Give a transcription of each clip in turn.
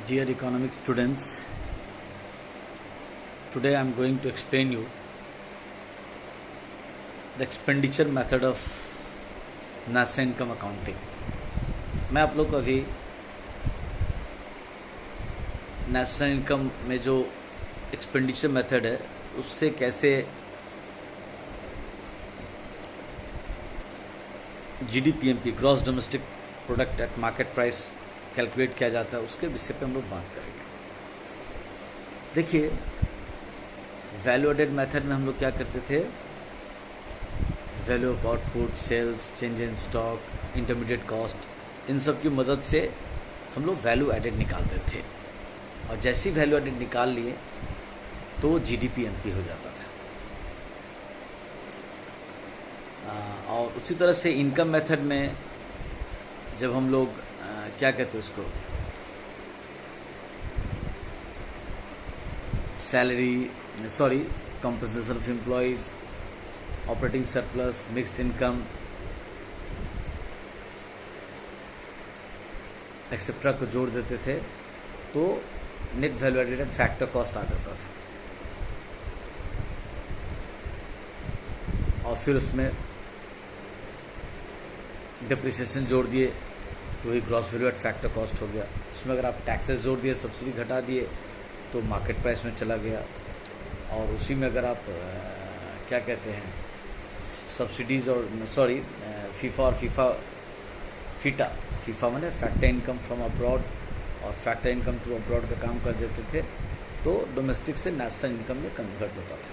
Dear economic students, today I am going to explain you the expenditure method of NASA income accounting. मैं आप लोग को अभी national income में जो एक्सपेंडिचर मेथड है उससे कैसे जीडीपीएमपी gross domestic product at market price calculate किया जाता है उसके विषय पे हम लोग बात करेंगे। देखिए, वैल्यू एडेड मेथड में हम लोग क्या करते थे, value of output, sales, change in stock, intermediate cost, इन सब की मदद से हम लोग वैल्यू एडेड निकालते थे और जैसे ही वैल्यू एडेड निकाल लिए तो जीडीपीएमपी हो जाता था। और उसी तरह से इनकम मेथड में जब हम लोग क्या कहते हैं उसको, compensation of employees, operating surplus, mixed income etcetera को जोड़ देते थे तो net value added factor cost आ जाता था और फिर उसमें डिप्रिसिएशन जोड़ दिए तो वही gross value eight factor cost हो गया। उसमें अगर आप टैक्सेस जोड़ दिए, सब्सिडी घटा दिए तो मार्केट प्राइस में चला गया। और उसी में अगर आप क्या कहते हैं सब्सिडीज़ और फीफा और फीफा मैंने फैक्टर इनकम फ्रॉम अब्रॉड और फैक्टर इनकम टू अब्रॉड का काम कर देते थे तो डोमेस्टिक से नेशनल इनकम में कन्वर्ट होता था।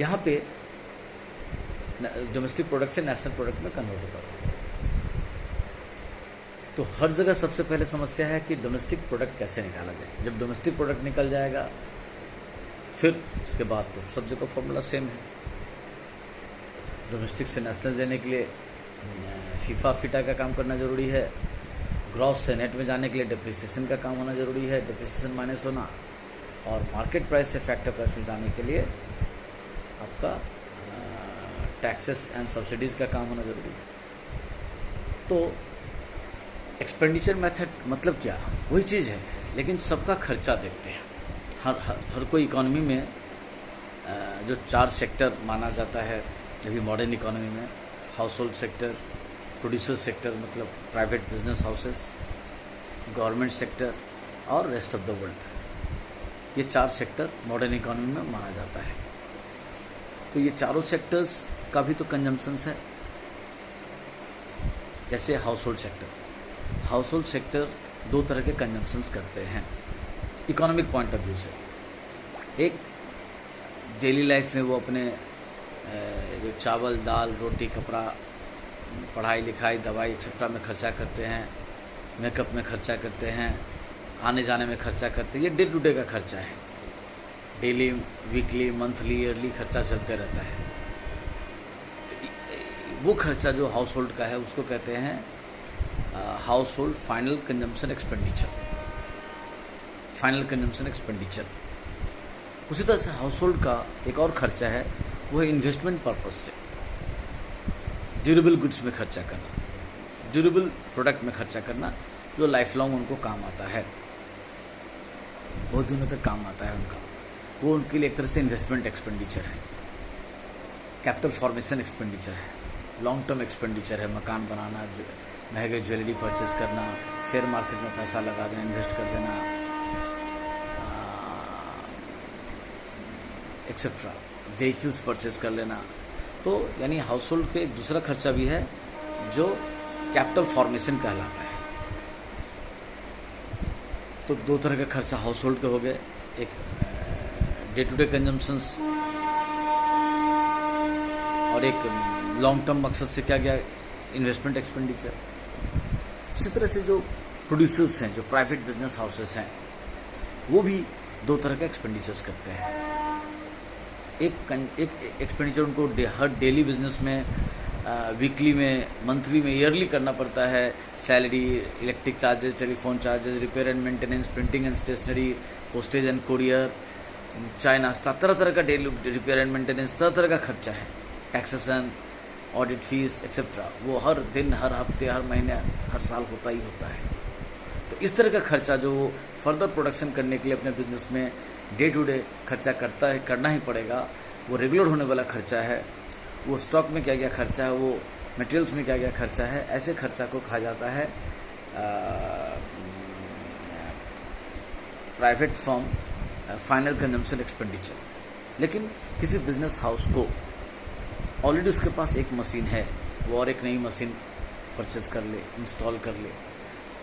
यहाँ पे डोमेस्टिक प्रोडक्ट से नेशनल प्रोडक्ट में कन्वर्ट होता था। तो हर जगह सबसे पहले समस्या है कि डोमेस्टिक प्रोडक्ट कैसे निकाला जाए। जब डोमेस्टिक प्रोडक्ट निकल जाएगा फिर उसके बाद तो सब जगह फॉर्मूला सेम है। डोमेस्टिक से नेशनल देने के लिए फीटा का काम करना ज़रूरी है। ग्रॉस से नेट में जाने के लिए डिप्रिसिएशन का काम होना ज़रूरी है, डिप्रिसिएशन माइनस होना। और मार्केट प्राइस से फैक्टर प्राइस में जाने के लिए आपका टैक्सेस एंड सब्सिडीज़ का काम होना ज़रूरी है। तो एक्सपेंडिचर मेथड मतलब क्या, वही चीज़ है लेकिन सबका खर्चा देखते हैं। हर कोई इकोनॉमी में जो 4 सेक्टर माना जाता है अभी मॉडर्न इकोनॉमी में, household sector, producer sector मतलब private business houses, government sector और रेस्ट ऑफ द वर्ल्ड, ये 4 सेक्टर मॉडर्न इकोनॉमी में माना जाता है। तो ये चारों सेक्टर्स का भी तो कंजम्पशंस है। जैसे हाउस होल्ड सेक्टर 2 तरह के कंजम्पशंस करते हैं इकोनॉमिक पॉइंट ऑफ व्यू से। एक डेली लाइफ में वो अपने जो चावल, दाल, रोटी, कपड़ा, पढ़ाई लिखाई, दवाई एक्सेट्रा में खर्चा करते हैं, मेकअप में खर्चा करते हैं, आने जाने में खर्चा करते हैं। ये डे टू डे का खर्चा है, डेली, वीकली, मंथली, ईयरली खर्चा चलते रहता है। तो वो खर्चा जो हाउस होल्ड का है उसको कहते हैं house hold final consumption expenditure. उसी तरह से हाउस होल्ड का एक और खर्चा है, वो है इन्वेस्टमेंट पर्पस से ड्यूरेबल गुड्स में खर्चा करना, ड्यूरेबल प्रोडक्ट में खर्चा करना जो लाइफ लॉन्ग उनको काम आता है, बहुत दिनों तक काम आता है उनका। वो उनके लिए एक तरह से इन्वेस्टमेंट एक्सपेंडिचर है, कैपिटल फॉर्मेशन एक्सपेंडिचर है, लॉन्ग टर्म एक्सपेंडिचर है। मकान बनाना, महंगे ज्वेलरी परचेस करना, शेयर मार्केट में पैसा लगा देना, इन्वेस्ट कर देना एक्सेट्रा, व्हीकल्स परचेस कर लेना। तो यानी हाउस होल्ड के एक दूसरा खर्चा भी है जो कैपिटल फॉर्मेशन कहलाता है। तो 2 तरह के खर्चा हाउस होल्ड के हो गए, एक डे टू डे कंजम्पशंस और एक लॉन्ग टर्म मकसद से क्या गया, इन्वेस्टमेंट एक्सपेंडिचर। उसी तरह से जो प्रोड्यूसर्स हैं, जो प्राइवेट बिजनेस हाउसेस हैं, वो भी 2 तरह के एक्सपेंडिचर्स करते हैं। एक एक्सपेंडिचर उनको हर डेली बिजनेस में, वीकली में, मंथली में, ईयरली करना पड़ता है। Salary, electric charges, telephone charges, repair and maintenance, printing and stationery, postage and courier, चाय नाश्ता, तरह तरह का डेली रिपेयर एंड मेंटेनेंस, तरह तरह का खर्चा है। टैक्सेशन, ऑडिट फीस एक्सेट्रा, वो हर दिन, हर हफ्ते, हर महीने, हर साल होता ही होता है। तो इस तरह का खर्चा जो वो फर्दर प्रोडक्शन करने के लिए अपने बिजनेस में डे टू डे खर्चा करता है, करना ही पड़ेगा, वो रेगुलर होने वाला खर्चा है, वो स्टॉक में क्या क्या खर्चा है, वो मटेरियल्स में क्या क्या खर्चा है, ऐसे खर्चा को कहा जाता है private firm final consumption expenditure. लेकिन किसी बिजनेस हाउस को ऑलरेडी उसके पास एक मशीन है, वो और एक नई मशीन परचेज कर ले, इंस्टॉल कर ले,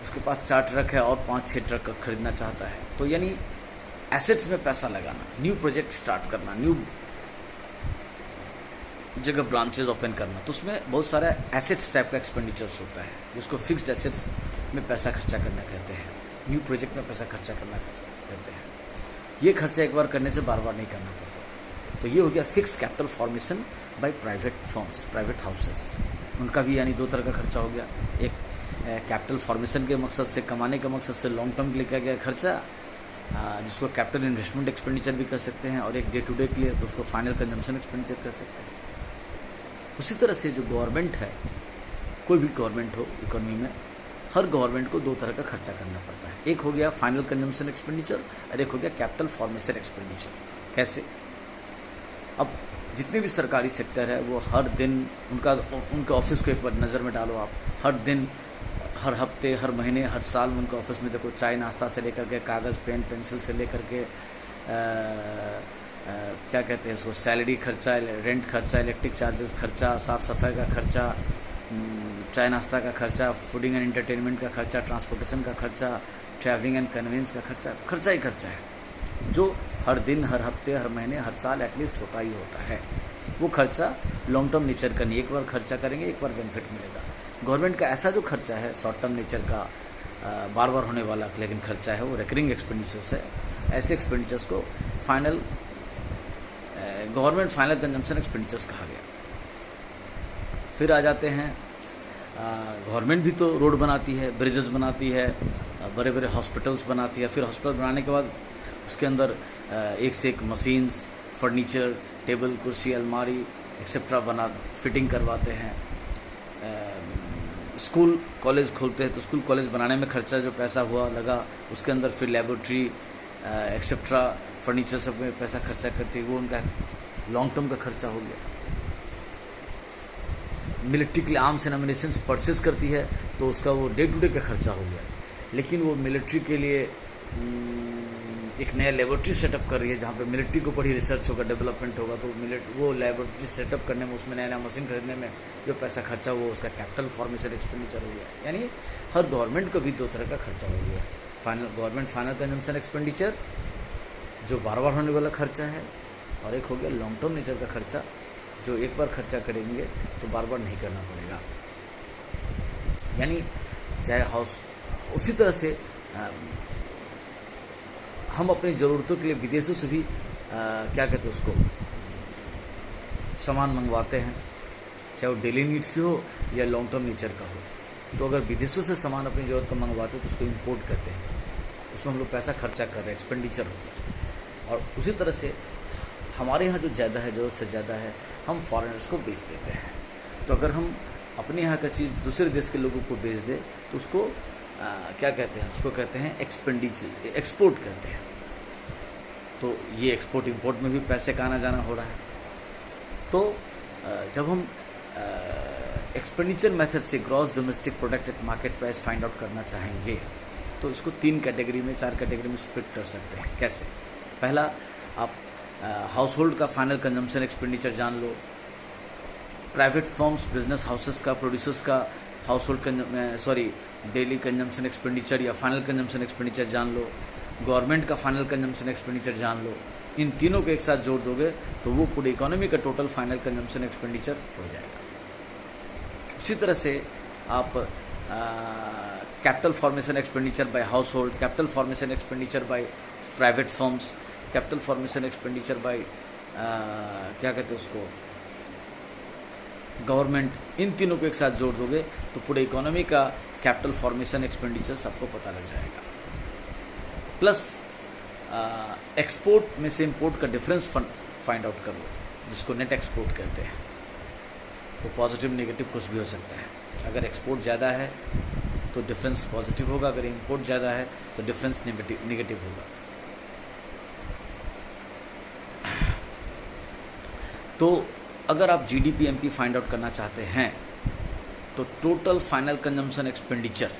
उसके पास 4 ट्रक है और 5-6 ट्रक खरीदना चाहता है, तो यानी एसेट्स में पैसा लगाना, न्यू प्रोजेक्ट स्टार्ट करना, न्यू जगह ब्रांचेज ओपन करना, तो उसमें बहुत सारा एसेट्स टाइप का एक्सपेंडिचर्स होता है, जिसको फिक्स्ड एसेट्स में पैसा खर्चा करना कहते हैं, न्यू प्रोजेक्ट में पैसा खर्चा करना कहते हैं। ये खर्चा एक बार करने से बार बार नहीं करना पड़ता। तो ये हो गया fix capital formation by private firms, private houses. उनका भी यानी 2 तरह का खर्चा हो गया, एक कैपिटल फॉर्मेशन के मकसद से, कमाने के मकसद से लॉन्ग टर्म के लिए किया गया खर्चा, जिसको कैपिटल इन्वेस्टमेंट एक्सपेंडिचर भी कर सकते हैं, और एक डे टू डे के लिए तो उसको फाइनल कंजम्पशन एक्सपेंडिचर कर सकते हैं। उसी तरह से जो गवर्नमेंट है, कोई भी गवर्नमेंट हो इकोनॉमी में, हर गवर्नमेंट को 2 तरह का खर्चा करना पड़ता है। एक हो गया फाइनल कंजम्पशन एक्सपेंडिचर और एक हो गया कैपिटल फॉर्मेशन एक्सपेंडिचर। कैसे? अब जितने भी सरकारी सेक्टर है वो हर दिन उनके ऑफिस को एक बार नज़र में डालो आप, हर दिन, हर हफ्ते, हर महीने, हर साल में उनके ऑफिस में देखो, चाय नाश्ता से लेकर के कागज़ पेन पेंसिल से लेकर के क्या कहते हैं उसको, सैलरी खर्चा, रेंट खर्चा, इलेक्ट्रिक चार्जेस खर्चा, साफ़ सफाई का खर्चा, चाय नाश्ता का खर्चा, फूडिंग एंड एंटरटेनमेंट का खर्चा, ट्रांसपोर्टेशन का खर्चा, ट्रैवलिंग एंड कन्वेंस का खर्चा, खर्चा ही खर्चा है, जो हर दिन, हर हफ्ते, हर महीने, हर साल एटलीस्ट होता ही होता है। वो खर्चा लॉन्ग टर्म नेचर का नहीं, एक बार खर्चा करेंगे एक बार बेनिफिट मिलेगा। गवर्नमेंट का ऐसा जो खर्चा है शॉर्ट टर्म नेचर का, बार बार होने वाला लेकिन खर्चा है, वो रिकरिंग एक्सपेंडिचर्स है। ऐसे एक्सपेंडिचर्स को गवर्नमेंट फाइनल कंजम्पशन एक्सपेंडिचर्स कहा गया। फिर आ जाते हैं, गवर्नमेंट भी तो रोड बनाती है, ब्रिजेस बनाती है, बड़े बड़े हॉस्पिटल्स बनाती है, फिर हॉस्पिटल बनाने के बाद उसके अंदर एक से एक मशीन्स, फर्नीचर, टेबल, कुर्सी, अलमारी एक्सेट्रा फिटिंग करवाते हैं। स्कूल कॉलेज खोलते हैं तो स्कूल कॉलेज बनाने में खर्चा जो पैसा हुआ लगा, उसके अंदर फिर लेबोरेटरी एक्सेट्रा फर्नीचर सब में पैसा खर्चा करती है, वो उनका लॉन्ग टर्म का खर्चा हो गया। मिलिट्री के लिए आर्म्स एंड एमिनेशंस परचेज करती है तो उसका वो डे टू डे का खर्चा हो गया। लेकिन वो मिलिट्री के लिए एक नया लेबोरेटरी सेटअप कर रही है, जहाँ पे मिलिट्री को बड़ी रिसर्च होगा, डेवलपमेंट होगा, तो वो लेबोरेटरी सेटअप करने में, उसमें नया नया मशीन खरीदने में जो पैसा खर्चा हुआ उसका कैपिटल फॉर्मेशन एक्सपेंडिचर हो गया। यानी हर गवर्नमेंट को भी 2 तरह का खर्चा हो गया, गवर्नमेंट फाइनल कंजम्पशन एक्सपेंडिचर जो बार बार होने वाला खर्चा है, और एक हो गया लॉन्ग टर्म नेचर का खर्चा जो एक बार खर्चा करेंगे तो बार बार नहीं करना पड़ेगा। यानी चाहे हाउस, उसी तरह से हम अपनी ज़रूरतों के लिए विदेशों से भी क्या कहते हैं उसको, सामान मंगवाते हैं, चाहे वो डेली नीड्स की हो या लॉन्ग टर्म नेचर का हो। तो अगर विदेशों से सामान अपनी ज़रूरत का मंगवाते हैं तो उसको इंपोर्ट करते हैं, उसमें हम लोग पैसा खर्चा कर रहे हैं, एक्सपेंडिचर हो गया। और उसी तरह से हमारे यहाँ जो ज़्यादा है, ज़रूरत से ज़्यादा है, हम फॉरेनर्स को बेच देते हैं। तो अगर हम अपने यहाँ का चीज़ दूसरे देश के लोगों को बेच दें तो उसको क्या कहते हैं, उसको कहते हैं एक्सपेंडिचर, एक्सपोर्ट कहते हैं। तो ये एक्सपोर्ट इंपोर्ट में भी पैसे का आना जाना हो रहा है। तो जब हम एक्सपेंडिचर मेथड से gross domestic product at market price find out करना चाहेंगे तो इसको 3 कैटेगरी में, 4 कैटेगरी में स्प्लिट कर सकते हैं। कैसे? पहला, आप हाउस होल्ड का फाइनल कंजम्पशन एक्सपेंडिचर जान लो, प्राइवेट फर्म्स, बिजनेस हाउसेस का, प्रोड्यूसर्स का house hold daily consumption expenditure या फाइनल कंजम्पशन एक्सपेंडिचर जान लो, गवर्नमेंट का फाइनल कंजम्पशन एक्सपेंडिचर जान लो। इन तीनों को एक साथ जोड़ दोगे तो वो पूरी इकोनॉमी का टोटल फाइनल कंजम्पशन एक्सपेंडिचर हो जाएगा। उसी तरह से आप capital formation expenditure bye house hold, capital formation expenditure by private firms, capital formation expenditure bye क्या कहते हैं उसको, गवर्नमेंट, इन तीनों को एक साथ जोड़ दोगे तो पूरे इकोनॉमी का कैपिटल फॉर्मेशन एक्सपेंडिचर सबको पता लग जाएगा। प्लस एक्सपोर्ट में से इंपोर्ट का डिफरेंस फाइंड आउट कर लो, जिसको नेट एक्सपोर्ट कहते हैं। वो पॉजिटिव नेगेटिव कुछ भी हो सकता है। अगर एक्सपोर्ट ज़्यादा है तो डिफरेंस पॉजिटिव होगा, अगर इंपोर्ट ज़्यादा है तो डिफरेंस नेगेटिव होगा। तो अगर आप GDP-MP फाइंड आउट करना चाहते हैं तो टोटल फाइनल कंजम्पशन एक्सपेंडिचर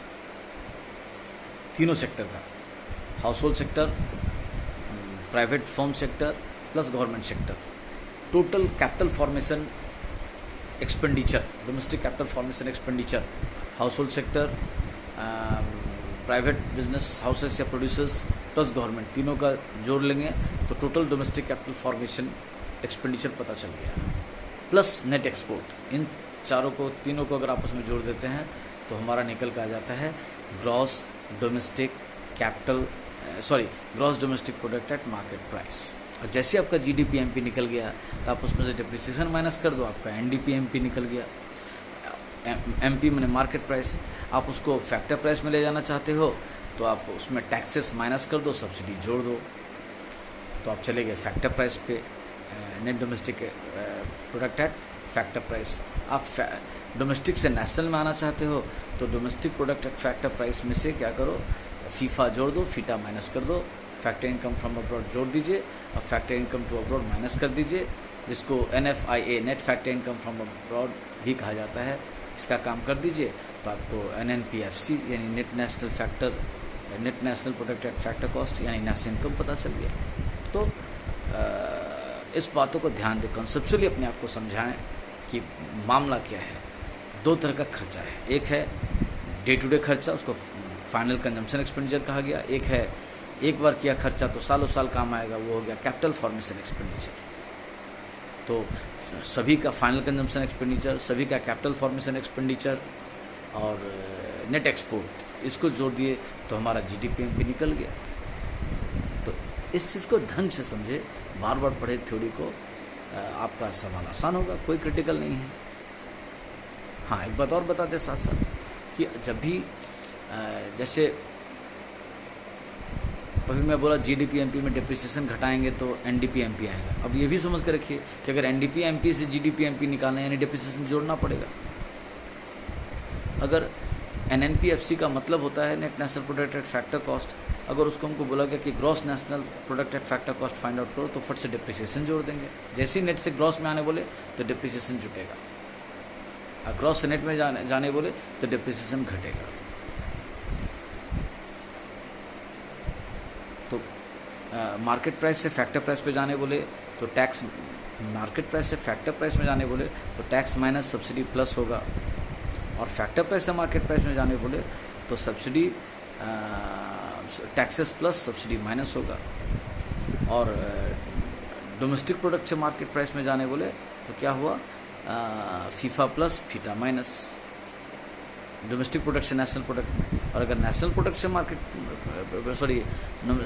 तीनों सेक्टर का, house hold sector, private firm sector plus government sector, total capital formation expenditure, domestic capital formation expenditure, house hold sector, private business houses या producers plus government, तीनों का जोड़ लेंगे तो total domestic capital formation expenditure पता चल गया, plus net export. इन तीनों को अगर आपस में जोड़ देते हैं तो हमारा निकल कर आ जाता है gross domestic product at market price. और जैसे आपका GDP-MP निकल गया तो आप उसमें से डिप्रिसिएशन माइनस कर दो, आपका NDP-MP निकल गया। MP मैंने मार्केट प्राइस, आप उसको फैक्टर प्राइस में ले जाना चाहते हो तो आप उसमें टैक्सेस माइनस कर दो, सब्सिडी जोड़ दो, तो आप चले गए फैक्टर प्राइस पे, net domestic product at factor price. आप डोमेस्टिक से नेशनल में आना चाहते हो तो domestic product at factor price में से क्या करो, फीफा जोड़ दो, फीटा माइनस कर दो, फैक्टर इनकम फ्रॉम अब्रॉड जोड़ दीजिए और factor income to abroad minus कर दीजिए, जिसको NFIA net factor income from abroad भी कहा जाता है। इसका काम कर दीजिए तो आपको NNPFC यानी net national product at factor cost यानी नेशनल इनकम पता चल गया। तो इस बातों को ध्यान दें, कॉन्सेप्चुअली अपने आप को समझाएं कि मामला क्या है। दो तरह का खर्चा है, एक है डे टू डे खर्चा, उसको फाइनल कंजम्पशन एक्सपेंडिचर कहा गया, एक है एक बार किया खर्चा तो सालों साल काम आएगा, वो हो गया कैपिटल फॉर्मेशन एक्सपेंडिचर। तो सभी का फाइनल कंजम्पशन एक्सपेंडिचर, सभी का कैपिटल फॉर्मेशन एक्सपेंडिचर और नेट एक्सपोर्ट, इसको जोड़ दिए तो हमारा GDP-MP निकल गया। तो इस चीज़ को ढंग से समझे, बार बार पढ़े थ्योरी को, आपका सवाल आसान होगा, कोई क्रिटिकल नहीं है। हाँ, एक बात और बता दें साथ साथ कि जब भी जैसे अभी मैं बोला GDP-MP में डिप्रिसिएशन घटाएंगे तो NDP-MP आएगा। अब ये भी समझ कर रखिए कि अगर NDP-MP से GDP-MP निकालना है यानी डिप्रिसिएशन जोड़ना पड़ेगा। अगर NNPFC का मतलब होता है net national product at factor cost, अगर उसको हमको बोला गया कि gross national product at factor cost find out करो तो फट से डिप्रिसिएशन जोड़ देंगे। जैसे ही नेट से ग्रॉस में आने बोले तो डिप्रिसिएशन जुटेगा, और ग्रॉस से नेट में जाने बोले तो डिप्रिसिएशन घटेगा। तो मार्केट प्राइस से फैक्टर प्राइस पे जाने बोले तो टैक्स, मार्केट प्राइस से फैक्टर प्राइस में जाने बोले तो टैक्स माइनस सब्सिडी प्लस होगा, और फैक्टर प्राइस से मार्केट प्राइस में जाने बोले तो subsidy taxes plus subsidy minus होगा, और डोमेस्टिक प्रोडक्ट से मार्केट प्राइस में जाने बोले तो क्या हुआ, FIFA plus FITA minus domestic product से नेशनल प्रोडक्ट। और अगर नेशनल प्रोडक्ट से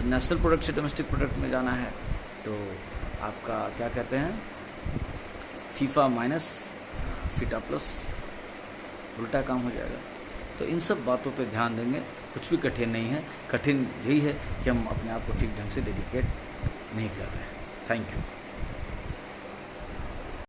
नेशनल प्रोडक्ट से डोमेस्टिक प्रोडक्ट में जाना है तो आपका क्या कहते हैं, फीफा माइनस फीटा प्लस, उल्टा काम हो जाएगा। तो इन सब बातों पे ध्यान देंगे, कुछ भी कठिन नहीं है। कठिन यही है कि हम अपने आप को ठीक ढंग से डेडिकेट नहीं कर रहे हैं। Thank you.